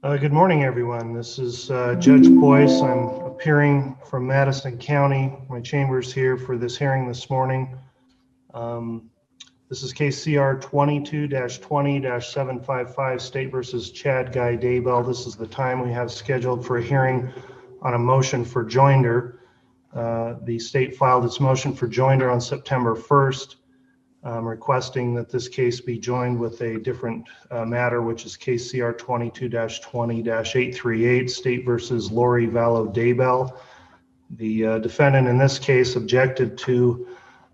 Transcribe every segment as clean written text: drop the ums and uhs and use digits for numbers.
Good morning, everyone. This is Judge Boyce. I'm appearing from Madison County. My chamber's here for this hearing this morning. This is case CR 22-20-755, State versus Chad Guy Daybell. This is the time we have scheduled for a hearing on a motion for joinder. The state filed its motion for joinder on September 1st. Requesting that this case be joined with a different matter, which is case CR 22-20-838, State versus Lori Daybell. The defendant in this case objected to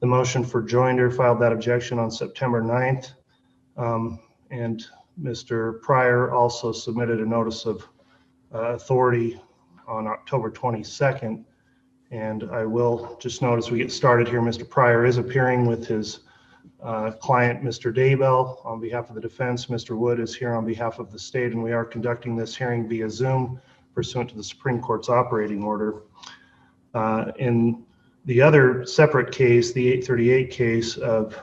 the motion for joinder, filed that objection on September 9th. And Mr. Pryor also submitted a notice of authority on October 22nd. And I will just note as we get started here, Mr. Pryor is appearing with his client, Mr. Daybell, on behalf of the defense. Mr. Wood is here on behalf of the state, and we are conducting this hearing via Zoom pursuant to the Supreme Court's operating order. In the other separate case, the 838 case of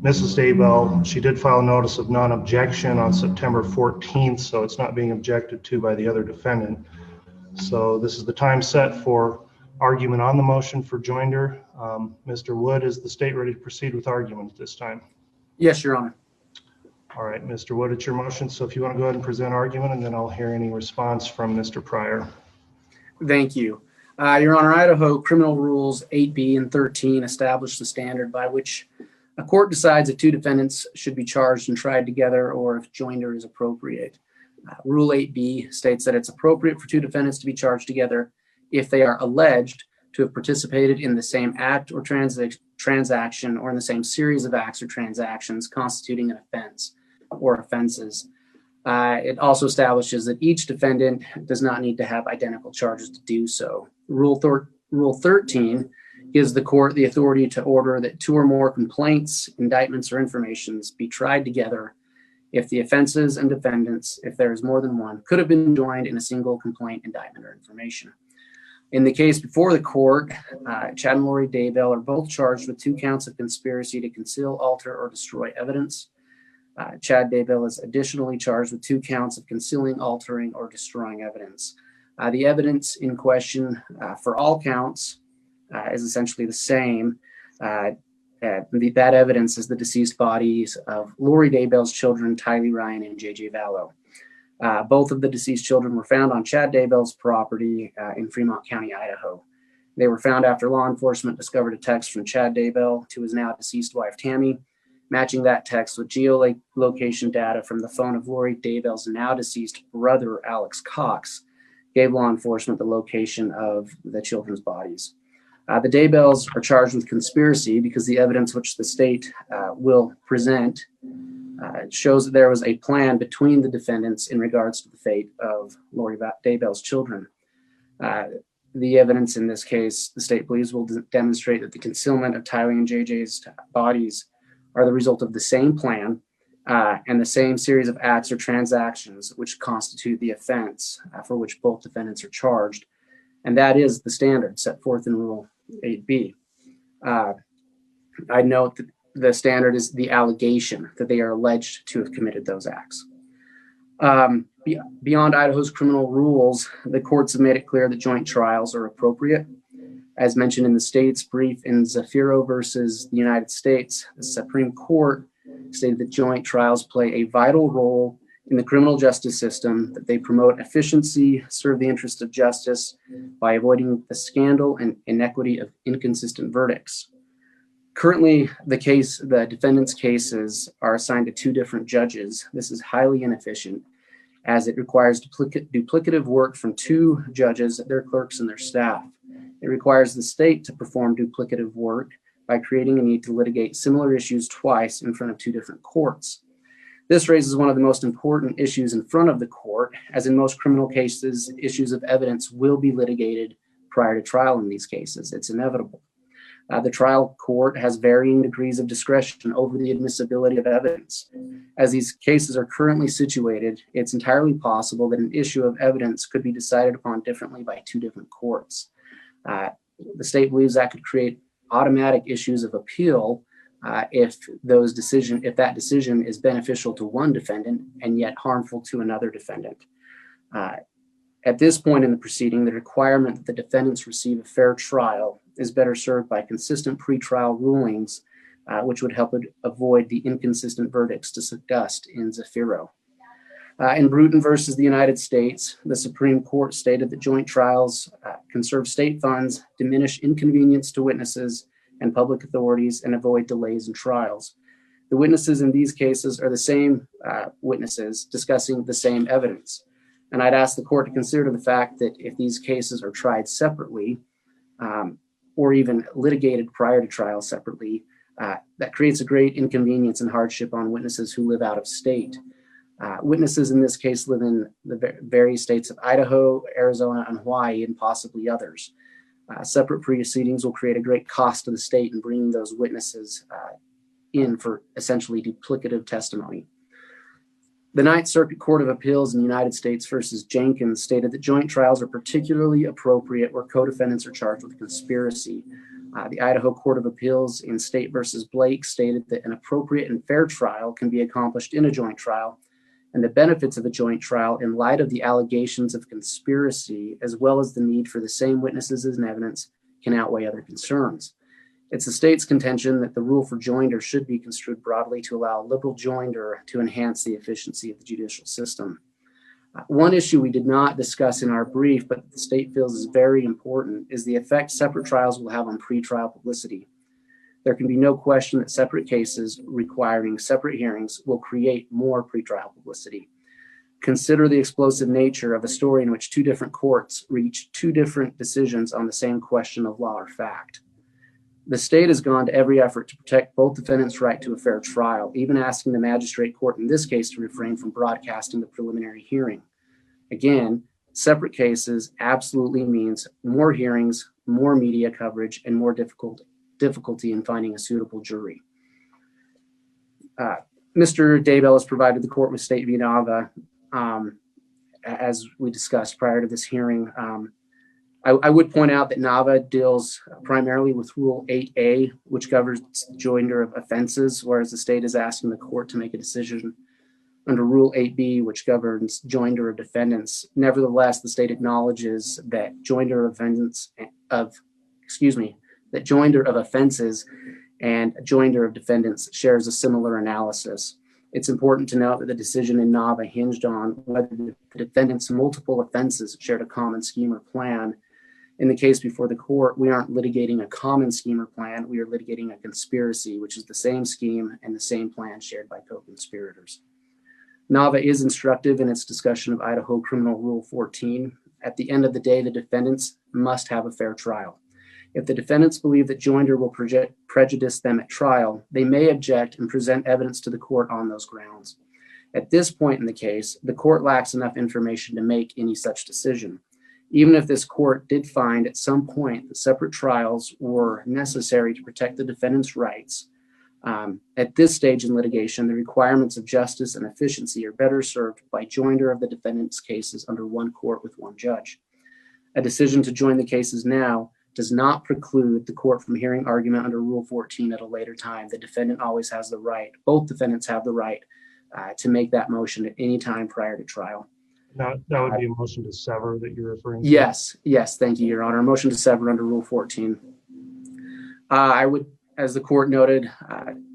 Mrs. Daybell, she did file a notice of non-objection on September 14th, so it's not being objected to by the other defendant. So this is the time set for argument on the motion for joinder. Mr. Wood, is the state ready to proceed with argument at this time? Yes, Your Honor. All right, Mr. Wood, it's your motion. So if you want to go ahead and present argument, and then I'll hear any response from Mr. Pryor. Thank you. Your Honor, Idaho Criminal Rules 8B and 13 establish the standard by which a court decides if two defendants should be charged and tried together or if joinder is appropriate. Rule 8B states that it's appropriate for two defendants to be charged together if they are alleged to have participated in the same act or transaction or in the same series of acts or transactions constituting an offense or offenses. It also establishes that each defendant does not need to have identical charges to do so. Rule 13 gives the court the authority to order that two or more complaints, indictments, or informations be tried together if the offenses and defendants, if there is more than one, could have been joined in a single complaint, indictment, or information. In the case before the court, Chad and Lori Daybell are both charged with 2 counts of conspiracy to conceal, alter, or destroy evidence. Chad Daybell is additionally charged with 2 counts of concealing, altering, or destroying evidence. The evidence in question for all counts is essentially the same. That evidence is the deceased bodies of Lori Daybell's children, Tylee Ryan and JJ Vallow. Both of the deceased children were found on Chad Daybell's property in Fremont County, Idaho. They were found after law enforcement discovered a text from Chad Daybell to his now deceased wife, Tammy, matching that text with geolocation data from the phone of Lori Daybell's now deceased brother, Alex Cox, gave law enforcement the location of the children's bodies. The Daybells are charged with conspiracy because the evidence which the state will present shows that there was a plan between the defendants in regards to the fate of Lori Daybell's children. The evidence in this case, the state believes, will demonstrate that the concealment of Tylee and JJ's bodies are the result of the same plan and the same series of acts or transactions which constitute the offense for which both defendants are charged. And that is the standard set forth in Rule 8B. I note that the standard is the allegation that they are alleged to have committed those acts. Beyond Idaho's criminal rules, the courts have made it clear that joint trials are appropriate. As mentioned in the state's brief in Zafiro versus the United States, the Supreme Court stated that joint trials play a vital role in the criminal justice system, that they promote efficiency, serve the interest of justice by avoiding the scandal and inequity of inconsistent verdicts. Currently, the defendant's cases are assigned to 2 different judges. This is highly inefficient as it requires duplicative work from 2 judges, their clerks, and their staff. It requires the state to perform duplicative work by creating a need to litigate similar issues twice in front of 2 different courts. This raises one of the most important issues in front of the court, as in most criminal cases, issues of evidence will be litigated prior to trial in these cases. It's inevitable. The trial court has varying degrees of discretion over the admissibility of evidence. As these cases are currently situated, it's entirely possible that an issue of evidence could be decided upon differently by 2 different courts. The state believes that could create automatic issues of appeal if that decision is beneficial to one defendant and yet harmful to another defendant. At this point in the proceeding, the requirement that the defendants receive a fair trial is better served by consistent pretrial rulings, which would help avoid the inconsistent verdicts discussed in Zafiro. In Bruton versus the United States, the Supreme Court stated that joint trials conserve state funds, diminish inconvenience to witnesses and public authorities, and avoid delays in trials. The witnesses in these cases are the same witnesses discussing the same evidence. And I'd ask the court to consider the fact that if these cases are tried separately or even litigated prior to trial separately, that creates a great inconvenience and hardship on witnesses who live out of state. Witnesses in this case live in the various states of Idaho, Arizona, and Hawaii, and possibly others. Separate proceedings will create a great cost to the state in bringing those witnesses in for essentially duplicative testimony. The Ninth Circuit Court of Appeals in the United States versus Jenkins stated that joint trials are particularly appropriate where co-defendants are charged with conspiracy. The Idaho Court of Appeals in State versus Blake stated that an appropriate and fair trial can be accomplished in a joint trial, and the benefits of a joint trial in light of the allegations of conspiracy, as well as the need for the same witnesses and evidence, can outweigh other concerns. It's the state's contention that the rule for joinder should be construed broadly to allow liberal joinder to enhance the efficiency of the judicial system. One issue we did not discuss in our brief, but the state feels is very important, is the effect separate trials will have on pretrial publicity. There can be no question that separate cases requiring separate hearings will create more pretrial publicity. Consider the explosive nature of a story in which two different courts reach two different decisions on the same question of law or fact. The state has gone to every effort to protect both defendants' right to a fair trial, even asking the magistrate court in this case to refrain from broadcasting the preliminary hearing. Again, separate cases absolutely means more hearings, more media coverage, and more difficulty in finding a suitable jury. Mr. Daybell has provided the court with State v. Nava, as we discussed prior to this hearing. I would point out that Nava deals primarily with Rule 8A, which governs joinder of offenses, whereas the state is asking the court to make a decision under Rule 8B, which governs joinder of defendants. Nevertheless, the state acknowledges that joinder of offenses and joinder of defendants shares a similar analysis. It's important to note that the decision in Nava hinged on whether the defendant's multiple offenses shared a common scheme or plan. In the case before the court, we aren't litigating a common scheme or plan, we are litigating a conspiracy, which is the same scheme and the same plan shared by co-conspirators. Nava is instructive in its discussion of Idaho Criminal Rule 14. At the end of the day, the defendants must have a fair trial. If the defendants believe that joinder will prejudice them at trial, they may object and present evidence to the court on those grounds. At this point in the case, the court lacks enough information to make any such decision. Even if this court did find at some point that separate trials were necessary to protect the defendant's rights, at this stage in litigation, the requirements of justice and efficiency are better served by joinder of the defendant's cases under one court with one judge. A decision to join the cases now does not preclude the court from hearing argument under Rule 14 at a later time. The defendant always has the right, both defendants have the right to make that motion at any time prior to trial. That would be a motion to sever that you're referring to? Yes, thank you, Your Honor. A motion to sever under Rule 14. I would, as the court noted,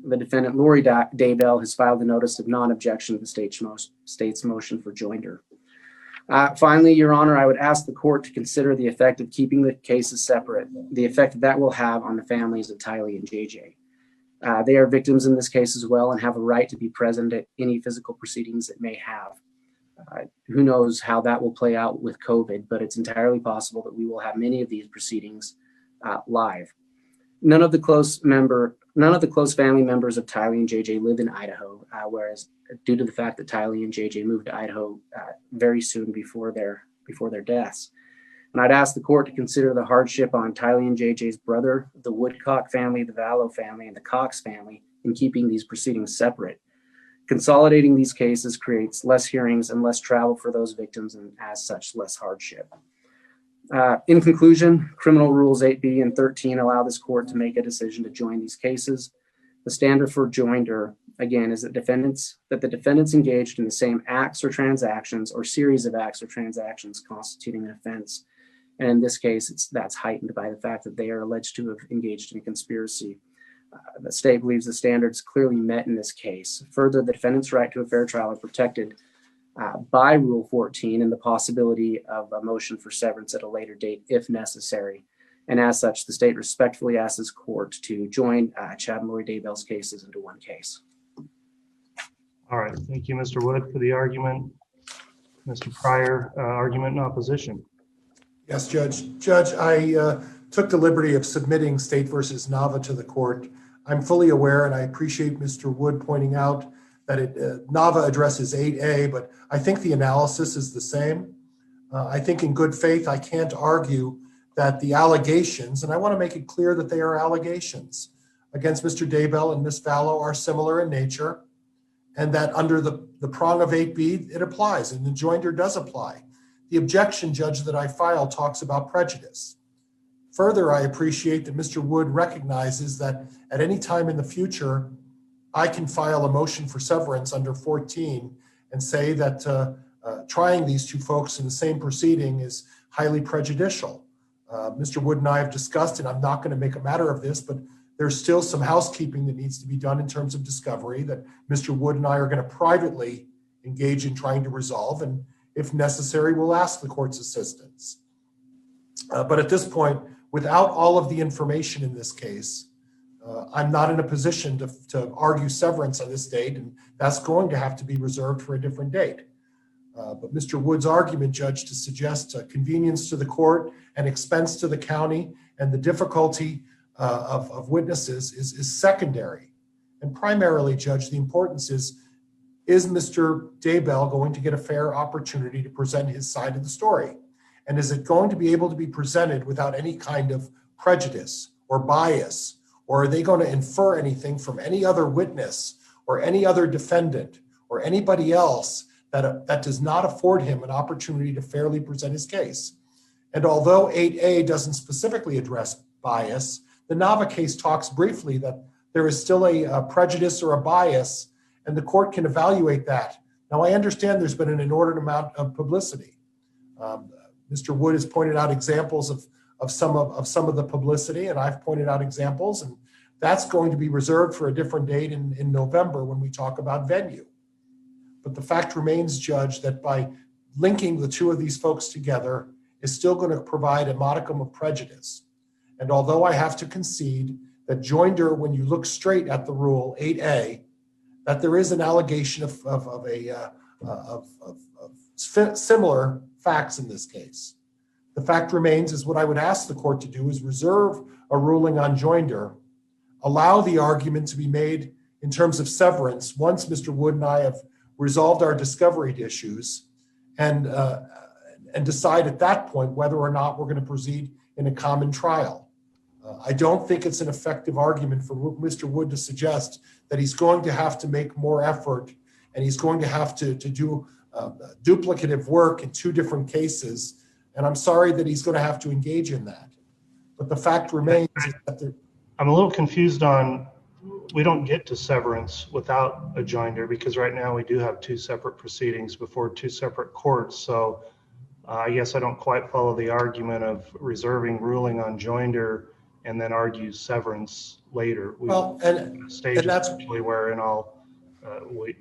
the defendant, Lori Daybell, has filed a notice of non-objection to the state's motion for joinder. Finally, Your Honor, I would ask the court to consider the effect of keeping the cases separate, the effect that will have on the families of Tylee and JJ. They are victims in this case as well and have a right to be present at any physical proceedings it may have. Who knows how that will play out with COVID, but it's entirely possible that we will have many of these proceedings live. None of the close family members of Tylee and JJ live in Idaho, whereas due to the fact that Tylee and JJ moved to Idaho very soon before their deaths. And I'd ask the court to consider the hardship on Tylee and JJ's brother, the Woodcock family, the Vallow family, and the Cox family in keeping these proceedings separate. Consolidating these cases creates less hearings and less travel for those victims, and as such, less hardship. In conclusion, Criminal Rules 8B and 13 allow this court to make a decision to join these cases. The standard for joinder, again, is that the defendants engaged in the same acts or transactions or series of acts or transactions constituting an offense. And in this case, that's heightened by the fact that they are alleged to have engaged in a conspiracy. The state believes the standards clearly met in this case. Further, the defendant's right to a fair trial are protected by Rule 14 and the possibility of a motion for severance at a later date if necessary. And as such, the state respectfully asks this court to join Chad and Lori Daybell's cases into one case. All right. Thank you, Mr. Wood, for the argument. Mr. Pryor, argument in opposition. Yes, Judge. Judge, I took the liberty of submitting State versus Nava to the court. I'm fully aware, and I appreciate Mr. Wood pointing out that Nava addresses 8A, but I think the analysis is the same. I think in good faith, I can't argue that the allegations, and I want to make it clear that they are allegations against Mr. Daybell and Ms. Vallow are similar in nature, and that under the prong of 8B, it applies, and the joinder does apply. The objection, Judge, that I filed talks about prejudice. Further, I appreciate that Mr. Wood recognizes that at any time in the future, I can file a motion for severance under 14 and say that trying these two folks in the same proceeding is highly prejudicial. Mr. Wood and I have discussed, and I'm not going to make a matter of this, but there's still some housekeeping that needs to be done in terms of discovery that Mr. Wood and I are going to privately engage in trying to resolve, and if necessary, we'll ask the court's assistance. But at this point, without all of the information in this case, I'm not in a position to argue severance on this date, and that's going to have to be reserved for a different date. But Mr. Wood's argument, Judge, to suggest convenience to the court and expense to the county and the difficulty of witnesses is secondary. And primarily, Judge, the importance is Mr. Daybell going to get a fair opportunity to present his side of the story? And is it going to be able to be presented without any kind of prejudice or bias? Or are they going to infer anything from any other witness or any other defendant or anybody else that does not afford him an opportunity to fairly present his case? And although 8A doesn't specifically address bias, the Nava case talks briefly that there is still a prejudice or a bias, and the court can evaluate that. Now, I understand there's been an inordinate amount of publicity. Mr. Wood has pointed out examples of some of the publicity, and I've pointed out examples, and that's going to be reserved for a different date in November when we talk about venue. But the fact remains, Judge, that by linking the two of these folks together is still going to provide a modicum of prejudice. And although I have to concede that joinder, when you look straight at the rule 8A, that there is an allegation of similar facts in this case. The fact remains is what I would ask the court to do is reserve a ruling on joinder, allow the argument to be made in terms of severance once Mr. Wood and I have resolved our discovery issues, and decide at that point whether or not we're going to proceed in a common trial. I don't think it's an effective argument for Mr. Wood to suggest that he's going to have to make more effort and he's going to have to do duplicative work in two different cases. And I'm sorry that he's going to have to engage in that. But the fact remains that I'm a little confused on, we don't get to severance without a joinder because right now we do have two separate proceedings before two separate courts. So I guess I don't quite follow the argument of reserving ruling on joinder and then argue severance later. Stage that's actually where in all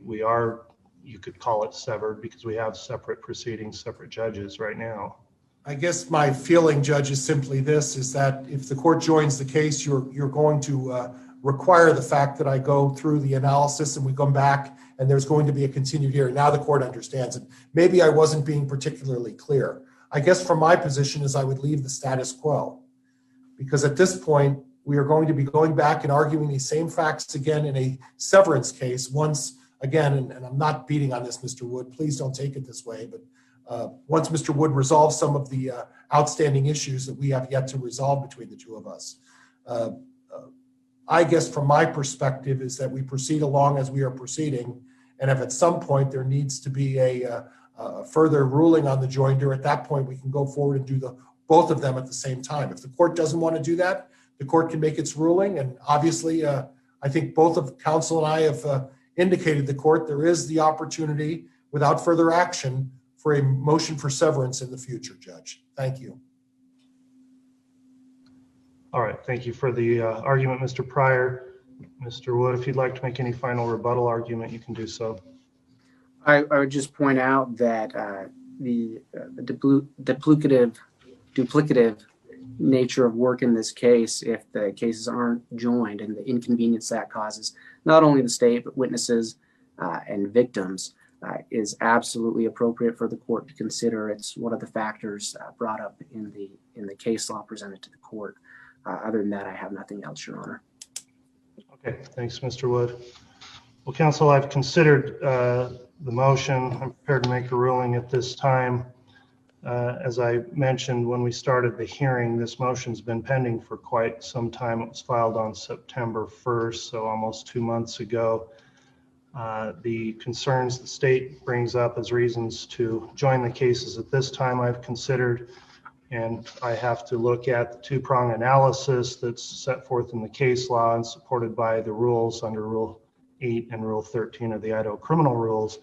we are, you could call it severed because we have separate proceedings, separate judges right now. I guess my feeling, Judge, is simply this, is that if the court joins the case, you're going to require the fact that I go through the analysis and we come back and there's going to be a continued hearing. Now the court understands it. Maybe I wasn't being particularly clear. I guess from my position is I would leave the status quo, because at this point, we are going to be going back and arguing these same facts again in a severance case once again, and I'm not beating on this, Mr. Wood, please don't take it this way, but once Mr. Wood resolves some of the outstanding issues that we have yet to resolve between the two of us. I guess from my perspective is that we proceed along as we are proceeding, and if at some point there needs to be a further ruling on the joinder, at that point we can go forward and do both of them at the same time. If the court doesn't want to do that, the court can make its ruling, and obviously I think both of counsel and I have indicated the court there is the opportunity without further action for a motion for severance in the future, Judge. Thank you. All right, thank you for the argument, Mr. Pryor. Mr. Wood, if you'd like to make any final rebuttal argument, you can do so. I would just point out that the duplicative nature of work in this case, if the cases aren't joined, and the inconvenience that causes not only the state but witnesses and victims, is absolutely appropriate for the court to consider. It's one of the factors brought up in the case law presented to the court. Other than that, I have nothing else, Your Honor. Okay, thanks, Mr. Wood. Well, counsel, I've considered the motion. I'm prepared to make a ruling at this time. As I mentioned when we started the hearing, this motion's been pending for quite some time. It was filed on September 1st, so almost 2 months ago. The concerns the state brings up as reasons to join the cases at this time I've considered, and I have to look at the two-prong analysis that's set forth in the case law and supported by the rules under Rule 8 and Rule 13 of the Idaho Criminal Rules.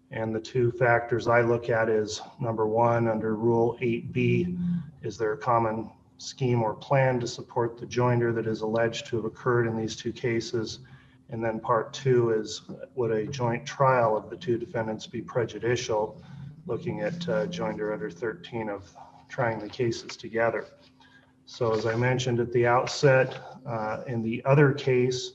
And the two factors I look at is, number one, under Rule 8B, is there a common scheme or plan to support the joinder that is alleged to have occurred in these two cases? And then part two is, would a joint trial of the two defendants be prejudicial, looking at joinder under 13 of trying the cases together. So as I mentioned at the outset, in the other case,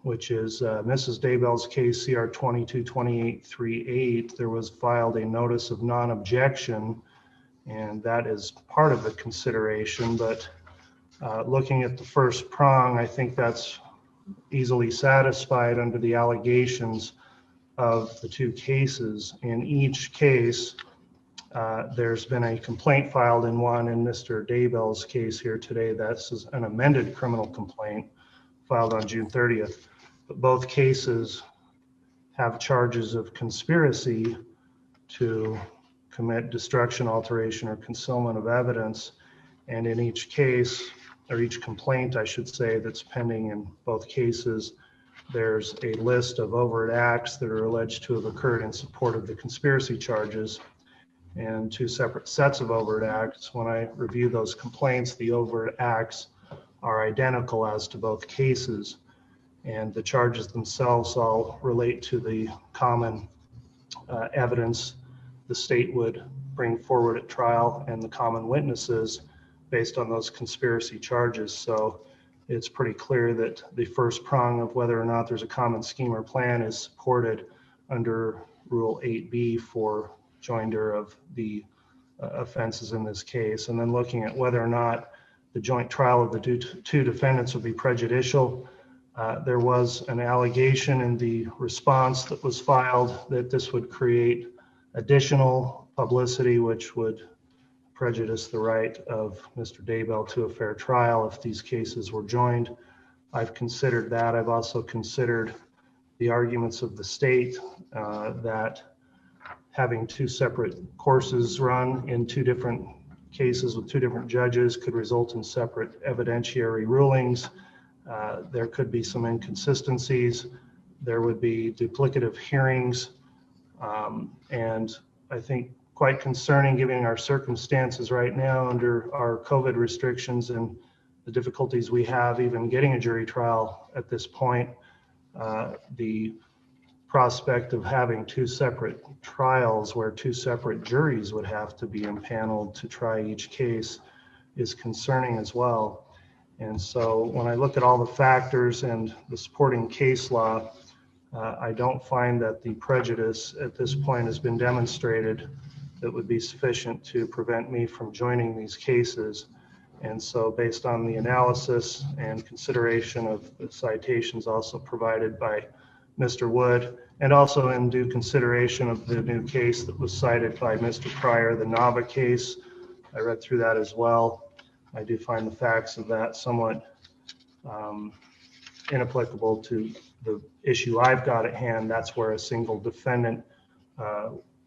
which is Mrs. Daybell's case, CR 222838, there was filed a notice of non-objection, and that is part of the consideration. But looking at the first prong, I think that's easily satisfied under the allegations of the two cases. In each case, there's been a complaint filed in one. In Mr. Daybell's case here today, that's an amended criminal complaint filed on June 30th. But both cases have charges of conspiracy to commit destruction, alteration, or concealment of evidence. And in each case, or each complaint, I should say, that's pending in both cases, there's a list of overt acts that are alleged to have occurred in support of the conspiracy charges, and two separate sets of overt acts. When I review those complaints, the overt acts are identical as to both cases, and the charges themselves all relate to the common evidence the state would bring forward at trial and the common witnesses based on those conspiracy charges. So it's pretty clear that the first prong of whether or not there's a common scheme or plan is supported under Rule 8B for joinder of the offenses in this case. And then looking at whether or not the joint trial of the two defendants would be prejudicial, there was an allegation in the response that was filed that this would create additional publicity, which would prejudice the right of Mr. Daybell to a fair trial if these cases were joined. I've considered that. I've also considered the arguments of the state that having two separate courses run in two different cases with two different judges could result in separate evidentiary rulings. There could be some inconsistencies. There would be duplicative hearings. And I think quite concerning given our circumstances right now under our COVID restrictions and the difficulties we have even getting a jury trial at this point, the prospect of having two separate trials where two separate juries would have to be impaneled to try each case is concerning as well. And so when I look at all the factors and the supporting case law, I don't find that the prejudice at this point has been demonstrated that would be sufficient to prevent me from joining these cases. And so based on the analysis and consideration of the citations also provided by Mr. Wood, and also in due consideration of the new case that was cited by Mr. Pryor, the Nava case, I read through that as well. I do find the facts of that somewhat inapplicable to the issue I've got at hand. That's where a single defendant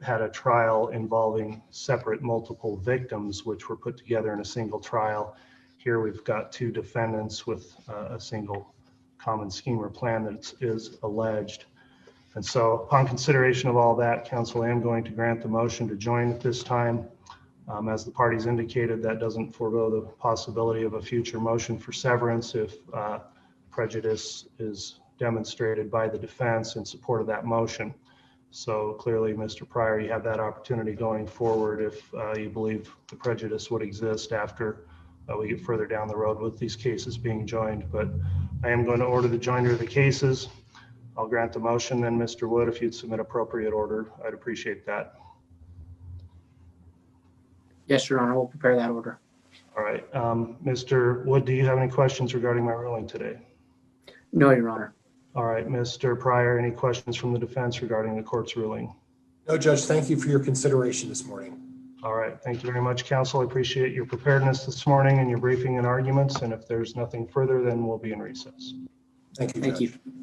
had a trial involving separate multiple victims, which were put together in a single trial. Here we've got two defendants with a single common scheme or plan that is alleged. And so upon consideration of all that, council, I am going to grant the motion to join at this time. As the parties indicated, that doesn't forego the possibility of a future motion for severance if prejudice is demonstrated by the defense in support of that motion. So clearly, Mr. Pryor, you have that opportunity going forward if you believe the prejudice would exist after we get further down the road with these cases being joined. But I am going to order the joinder of the cases. I'll grant the motion. Then, Mr. Wood, if you'd submit appropriate order, I'd appreciate that. Yes, Your Honor, we'll prepare that order. All right. Mr. Wood, do you have any questions regarding my ruling today? No, Your Honor. All right. Mr. Pryor, any questions from the defense regarding the court's ruling? No, Judge, thank you for your consideration this morning. All right. Thank you very much, counsel. I appreciate your preparedness this morning and your briefing and arguments. And if there's nothing further, then we'll be in recess. Thank you, Thank Judge. you.